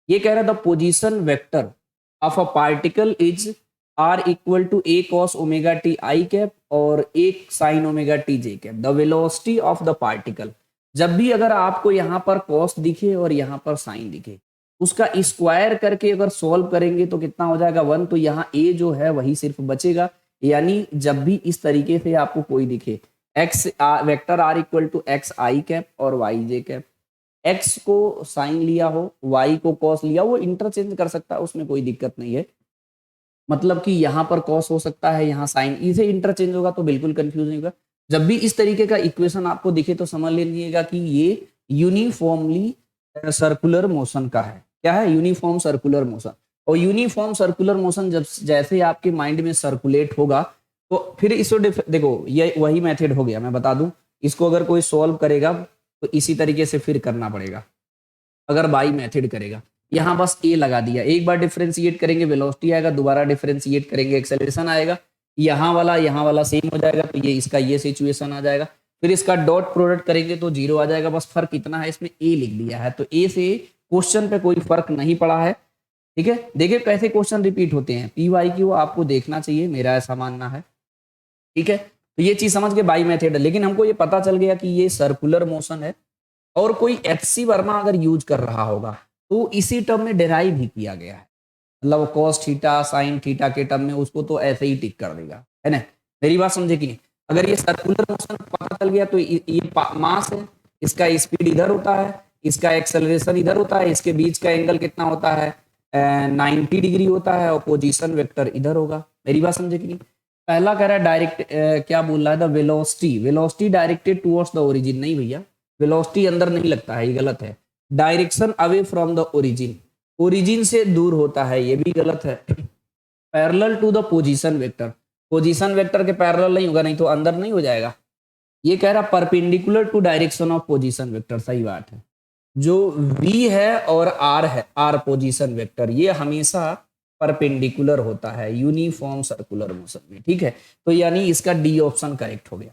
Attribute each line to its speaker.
Speaker 1: ये कह रहा है the position vector of a particle is are equal to a cos omega t i cap और a sine omega t j cap. The velocity of the particle, जब भी अगर आपको यहाँ पर कॉस दिखे और यहाँ पर साइन दिखे, उसका स्क्वायर करके अगर सॉल्व करेंगे तो कितना हो जाएगा 1। तो यहाँ ए जो है वही सिर्फ बचेगा। यानी जब भी इस तरीके से आपको कोई दिखे X vector R equal to X I cap और वाई जे कैप, एक्स को साइन लिया हो वाई को कॉस लिया, वो इंटरचेंज कर सकता है, उसमें कोई दिक्कत नहीं है। मतलब कि यहाँ पर कॉस हो सकता है, यहाँ साइन, इसे इंटरचेंज होगा तो बिल्कुल कंफ्यूज नहीं होगा। जब भी इस तरीके का इक्वेशन आपको दिखे तो समझ लीजिएगा कि ये यूनिफॉर्मली सर्कुलर मोशन का है। क्या है? Uniform circular motion. और यूनिफॉर्म सर्कुलर मोशन जब जैसे आपके माइंड में सर्कुलेट होगा तो फिर इसको देखो, ये वही मेथड हो गया। मैं बता दूं, इसको अगर कोई सॉल्व करेगा तो इसी तरीके से फिर करना पड़ेगा। अगर बाई मेथड करेगा, यहाँ बस ए लगा दिया, एक बार डिफरेंशिएट करेंगे वेलोसिटी आएगा, दोबारा डिफरेंशिएट करेंगे एक्सेलरेशन आएगा, यहाँ वाला सेम हो जाएगा, तो ये इसका ये सिचुएशन आ जाएगा। फिर इसका डॉट प्रोडक्ट करेंगे तो 0 आ जाएगा। बस फर्क इतना है, इसमें ए लिख दिया है, तो ए से क्वेश्चन पे कोई फर्क नहीं पड़ा है। ठीक है, देखिए कैसे क्वेश्चन रिपीट होते हैं। पी वाई की वो आपको देखना चाहिए, मेरा ऐसा मानना है। ठीक है, तो ये चीज समझ के बाई मेथड है। लेकिन हमको ये पता चल गया कि ये सर्कुलर मोशन है और कोई एचसी वर्मा अगर यूज कर रहा होगा तो इसी टर्म में डेराइव ही किया गया है। मतलब कॉस थीटा साइन थीटा के टर्म में उसको तो ऐसे ही टिक कर देगा, है ना। मेरी बात समझे कि नहीं? अगर ये सर्कुलर मोशन पता चल गया तो ये मास है, इसका स्पीड इधर होता है, इसका एक्सेलरेशन इधर होता है, इसके बीच का एंगल कितना होता है 90 डिग्री होता है, और पोजीशन वेक्टर इधर होगा। मेरी बात समझे कि नहीं? पहला कह रहा है डायरेक्ट क्या बोल रहा है, the velocity directed towards the origin. नहीं भैया, वेलोसिटी अंदर नहीं लगता है, ये गलत है। Direction away from the origin से दूर होता है, ये भी गलत है। Parallel to the position vector के पैरेलल नहीं होगा, नहीं तो अंदर नहीं हो जाएगा। ये कह रहा perpendicular to direction of position vector, सही बात है। जो v है और r है, r पोजीशन वेक्टर, ये हमेशा परपेंडिकुलर होता है यूनिफॉर्म सर्कुलर मोशन में। ठीक है, तो यानी इसका डी ऑप्शन करेक्ट हो गया।